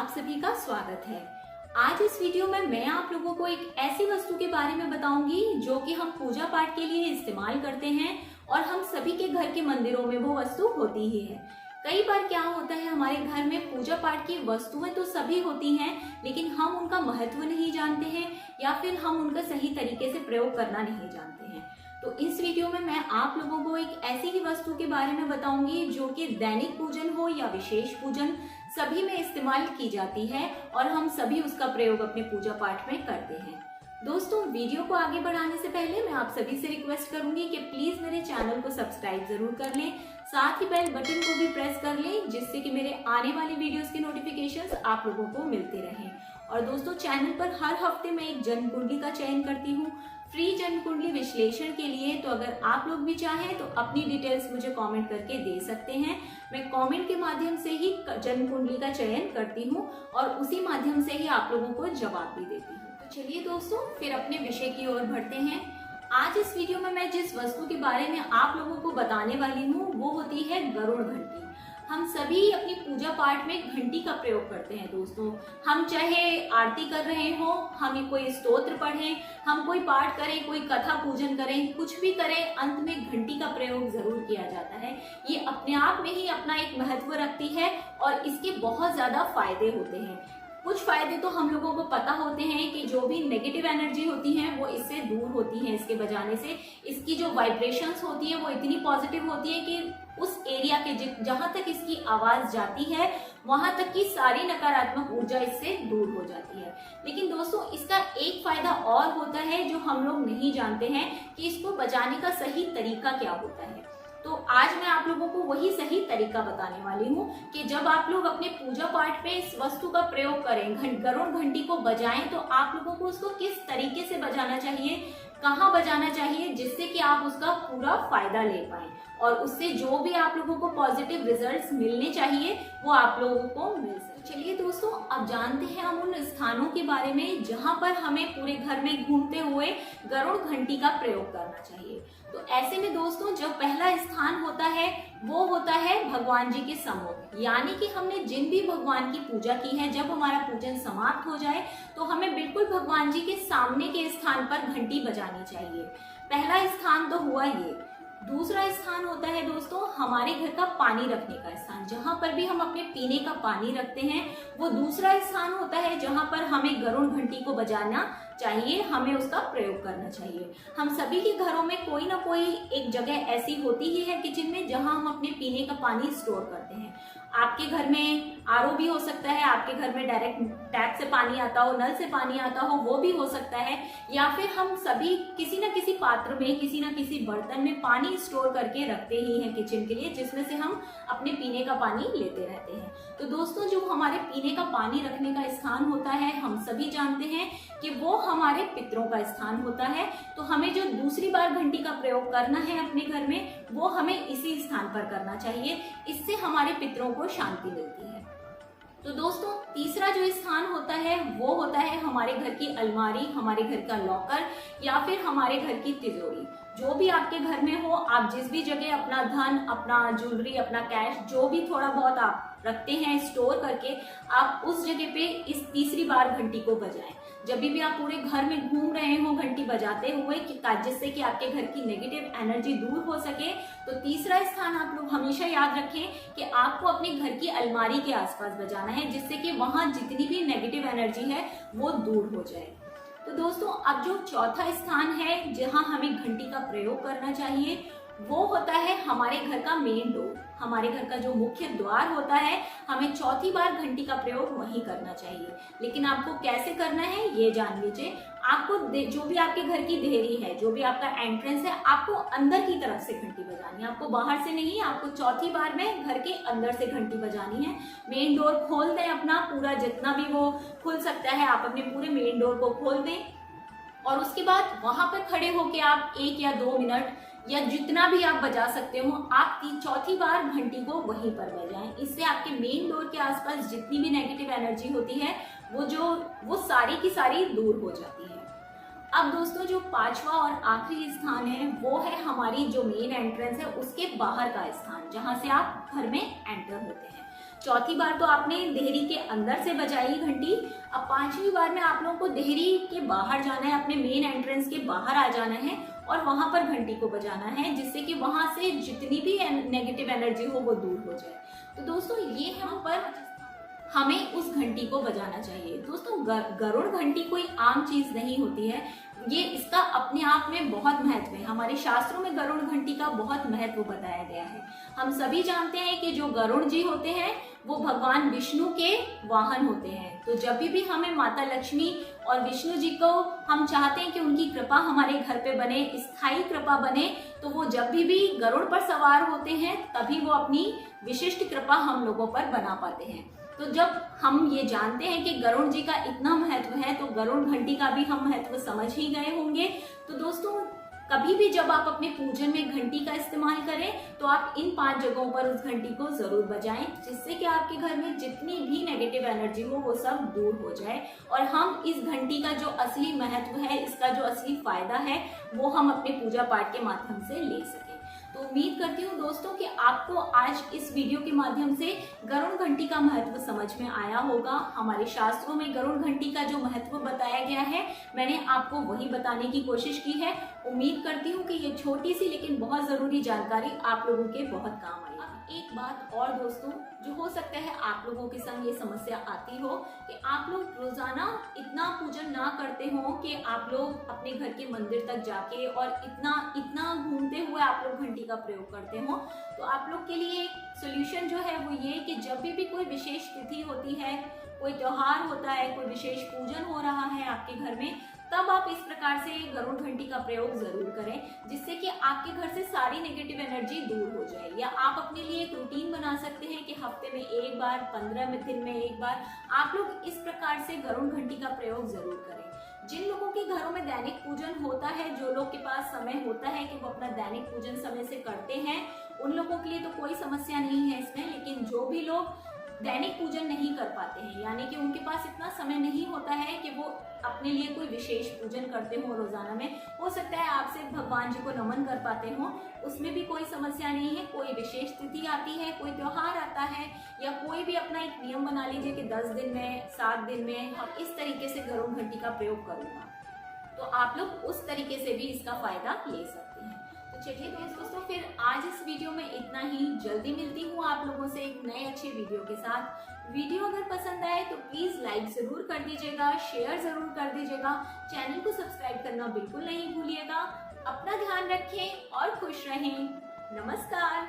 आप सभी का स्वागत है। आज इस वीडियो में मैं आप लोगों को एक ऐसी वस्तु के बारे में बताऊंगी जो कि हम पूजा पाठ के लिए इस्तेमाल करते हैं और हम सभी के घर के मंदिरों में वो वस्तु होती ही है। कई बार क्या होता है, हमारे घर में पूजा पाठ की वस्तुएं तो सभी होती हैं, लेकिन हम उनका महत्व नहीं जानते हैं या फिर हम उनका सही तरीके से प्रयोग करना नहीं जानते हैं। तो इस वीडियो में मैं आप लोगों को एक ऐसी ही वस्तु के बारे में बताऊंगी जो कि दैनिक पूजन हो या विशेष पूजन सभी में इस्तेमाल की जाती है और हम सभी उसका प्रयोग अपने पूजा पाठ में करते हैं। दोस्तों, वीडियो को आगे बढ़ाने से पहले मैं आप सभी से रिक्वेस्ट करूंगी कि प्लीज मेरे चैनल को सब्सक्राइब जरूर कर लें, साथ ही बेल बटन को भी प्रेस कर लें जिससे कि मेरे आने वाले वीडियोस के नोटिफिकेशंस आप लोगों को मिलते रहें। और दोस्तों, चैनल पर हर हफ्ते मैं एक जन्म कुंडली का चयन करती हूँ फ्री जन्म कुंडली विश्लेषण के लिए। तो अगर आप लोग भी चाहें तो अपनी डिटेल्स मुझे कमेंट करके दे सकते हैं। मैं कमेंट के माध्यम से ही जन्म कुंडली का चयन करती हूँ और उसी माध्यम से ही आप लोगों को जवाब भी देती हूँ। तो चलिए दोस्तों, फिर अपने विषय की ओर बढ़ते हैं। आज इस वीडियो में मैं जिस वस्तु के बारे में आप लोगों को बताने वाली हूँ वो होती है गरुड़ घंटी। हम सभी अपनी पूजा पाठ में घंटी का प्रयोग करते हैं दोस्तों। हम चाहे आरती कर रहे हो, हम कोई स्तोत्र पढ़ें, हम कोई पाठ करें, कोई कथा पूजन करें, कुछ भी करें, अंत में घंटी का प्रयोग जरूर किया जाता है। ये अपने आप में ही अपना एक महत्व रखती है और इसके बहुत ज्यादा फायदे होते हैं। कुछ फायदे तो हम लोगों को पता होते हैं कि जो भी नेगेटिव एनर्जी होती है वो इससे दूर होती है। इसके बजाने से इसकी जो वाइब्रेशंस होती है वो इतनी पॉजिटिव होती है कि उस एरिया के जहां तक इसकी आवाज जाती है वहां तक की सारी नकारात्मक ऊर्जा इससे दूर हो जाती है। लेकिन दोस्तों, इसका एक फायदा और होता है जो हम लोग नहीं जानते हैं कि इसको बजाने का सही तरीका क्या होता है। तो आज मैं आप लोगों को वही सही तरीका बताने वाली हूँ कि जब आप लोग अपने पूजा पाठ में इस वस्तु का प्रयोग करें, गरुड़ घंटी को बजाएं, तो आप लोगों को उसको किस तरीके से बजाना चाहिए, कहाँ बजाना चाहिए, जिससे कि आप उसका पूरा फायदा ले पाएं और उससे जो भी आप लोगों को पॉजिटिव रिजल्ट्स मिलने चाहिए वो आप लोगों को मिल सके। चलिए दोस्तों, अब जानते हैं हम उन स्थानों के बारे में जहां पर हमें पूरे घर में घूमते हुए गरुड़ घंटी का प्रयोग करना चाहिए। तो ऐसे में दोस्तों, जो पहला स्थान होता है वो होता है भगवान जी के सम्मुख, यानी कि हमने जिन भी भगवान की पूजा की है, जब हमारा पूजन समाप्त हो जाए तो हमें बिल्कुल भगवान जी के सामने के स्थान पर घंटी बजानी चाहिए। पहला स्थान तो हुआ ये। दूसरा स्थान होता है दोस्तों हमारे घर का पानी रखने का स्थान, जहां पर भी हम अपने पीने का पानी रखते हैं वो दूसरा स्थान होता है जहां पर हमें गरुड़ घंटी को बजाना चाहिए, हमें उसका प्रयोग करना चाहिए। हम सभी के घरों में कोई ना कोई एक जगह ऐसी होती ही है किचन में जहां हम अपने पीने का पानी स्टोर करते हैं। आपके घर में आरओ भी हो सकता है, आपके घर में डायरेक्ट टैप से पानी आता हो, नल से पानी आता हो, वो भी हो सकता है, या फिर हम सभी किसी न किसी पात्र में, किसी न किसी बर्तन में पानी स्टोर करके रखते ही हैं किचन के लिए, जिसमें से हम अपने पीने का पानी लेते रहते हैं। तो दोस्तों, जो हमारे पीने का पानी रखने का स्थान होता है, हम सभी जानते हैं कि वो हमारे पितरों का स्थान होता है। तो हमें जो दूसरी बार घंटी का प्रयोग करना है अपने घर में वो हमें इसी स्थान पर करना चाहिए, इससे हमारे पितरों को शांति मिलती है। तो दोस्तों, तीसरा जो स्थान होता है वो होता है हमारे घर की अलमारी, हमारे घर का लॉकर या फिर हमारे घर की तिजोरी। जो भी आपके घर में हो, आप जिस भी जगह अपना धन, अपना ज्वेलरी, अपना कैश, जो भी थोड़ा बहुत आप रखते हैं स्टोर करके, आप उस जगह पे इस तीसरी बार घंटी को बजाएं। जब भी आप पूरे घर में घूम रहे हो घंटी बजाते हुए, जिससे कि आपके घर की नेगेटिव एनर्जी दूर हो सके, तो तीसरा स्थान आप लोग हमेशा याद रखें कि आपको अपने घर की अलमारी के आसपास बजाना है, जिससे कि वहां जितनी भी नेगेटिव एनर्जी है वो दूर हो जाए। तो दोस्तों, अब जो चौथा स्थान है जहां हमें घंटी का प्रयोग करना चाहिए वो होता है हमारे घर का मेन डोर, हमारे घर का जो मुख्य द्वार होता है। हमें चौथी बार घंटी का प्रयोग वहीं करना चाहिए। लेकिन आपको कैसे करना है ये जान लीजिए। आपको जो भी आपके घर की देहरी है, जो भी आपका एंट्रेंस है, आपको अंदर की तरफ से घंटी बजानी है, आपको बाहर से नहीं। आपको चौथी बार में घर के अंदर से घंटी बजानी है। मेन डोर खोल दें अपना पूरा, जितना भी वो खुल सकता है आप अपने पूरे मेन डोर को खोल दें और उसके बाद वहां पर खड़े होके आप 1 या 2 मिनट या जितना भी आप बजा सकते हो, आप चौथी बार घंटी को वहीं पर बजाएं। इससे आपके मेन डोर के आसपास जितनी भी नेगेटिव एनर्जी होती है वो सारी की सारी दूर हो जाती है। अब दोस्तों, जो पांचवा और आखिरी स्थान है वो है हमारी जो मेन एंट्रेंस है उसके बाहर का स्थान, जहां से आप घर में एंटर होते हैं। चौथी बार तो आपने देहरी के अंदर से बजाई घंटी। अब पांचवी बार में आप लोगों को देहरी के बाहर जाना है, अपने मेन एंट्रेंस के बाहर आ जाना है और वहां पर घंटी को बजाना है, जिससे कि वहां से जितनी भी नेगेटिव एनर्जी हो वो दूर हो जाए। तो दोस्तों ये यहाँ पर हमें उस घंटी को बजाना चाहिए। दोस्तों गरुड़ घंटी कोई आम चीज नहीं होती है, ये इसका अपने आप में बहुत महत्व है। हमारे शास्त्रों में गरुड़ घंटी का बहुत महत्व बताया गया है। हम सभी जानते हैं कि जो गरुड़ जी होते हैं वो भगवान विष्णु के वाहन होते हैं। तो जब भी हमें माता लक्ष्मी और विष्णु जी को हम चाहते हैं कि उनकी कृपा हमारे घर पे बने, स्थायी कृपा बने, तो वो जब भी गरुड़ पर सवार होते हैं तभी वो अपनी विशिष्ट कृपा हम लोगों पर बना पाते हैं। तो जब हम ये जानते हैं कि गरुड़ जी का इतना महत्व है, तो गरुड़ घंटी का भी हम महत्व समझ ही गए होंगे। तो दोस्तों कभी भी जब आप अपने पूजन में घंटी का इस्तेमाल करें तो आप इन 5 जगहों पर उस घंटी को जरूर बजाएं, जिससे कि आपके घर में जितनी भी नेगेटिव एनर्जी हो वो सब दूर हो जाए और हम इस घंटी का जो असली महत्व है, इसका जो असली फायदा है, वो हम अपने पूजा पाठ के माध्यम से ले सकें। तो उम्मीद करती हूँ दोस्तों कि आपको आज इस वीडियो के माध्यम से गरुड़ घंटी का महत्व समझ में आया होगा। हमारे शास्त्रों में गरुड़ घंटी का जो महत्व बताया गया है, मैंने आपको वही बताने की कोशिश की है। उम्मीद करती हूँ कि ये छोटी सी लेकिन बहुत जरूरी जानकारी आप लोगों के बहुत काम आई। एक बात और दोस्तों, जो हो सकता है आप लोगों के संग ये समस्या आती हो कि आप लोग रोजाना इतना पूजन ना करते हो कि आप लोग अपने घर के मंदिर तक जाके और इतना घूमते हुए आप लोग घंटी का प्रयोग करते हो। तो आप लोग के लिए सोल्यूशन जो है वो ये कि जब भी कोई विशेष तिथि होती है, कोई त्योहार होता है, कोई विशेष पूजन हो रहा है आपके घर में, तब आप इस प्रकार से गरुड़ घंटी का प्रयोग जरूर करें, जिससे कि आपके घर से सारी नेगेटिव एनर्जी दूर हो जाए। या आप अपने लिए एक रूटीन बना सकते हैं कि हफ्ते में एक बार, 15 दिन में एक बार आप लोग इस प्रकार से गरुड़ घंटी का प्रयोग जरूर करें। जिन लोगों के घरों में दैनिक पूजन होता है, जो लोग के पास समय होता है कि वो अपना दैनिक पूजन समय से करते हैं, उन लोगों के लिए तो कोई समस्या नहीं है इसमें। लेकिन जो भी लोग दैनिक पूजन नहीं कर पाते हैं, यानी कि उनके पास इतना समय नहीं होता है कि वो अपने लिए कोई विशेष पूजन करते हो रोजाना में, हो सकता है आप सिर्फ भगवान जी को नमन कर पाते हो, उसमें भी कोई समस्या नहीं है। कोई विशेष तिथि आती है, कोई त्योहार आता है, या कोई भी अपना एक नियम बना लीजिए कि 10 दिन में, 7 दिन में हम इस तरीके से गरुड़ घंटी का प्रयोग करूंगा, तो आप लोग उस तरीके से भी इसका फायदा ले सकते हैं। तो चलिए दोस्तों, फिर आज इस वीडियो में इतना ही। जल्दी मिलती हूँ आप लोगों से एक नए अच्छे वीडियो के साथ। वीडियो अगर पसंद आए तो प्लीज लाइक जरूर कर दीजिएगा, शेयर जरूर कर दीजिएगा, चैनल को सब्सक्राइब करना बिल्कुल नहीं भूलिएगा। अपना ध्यान रखें और खुश रहें। नमस्कार।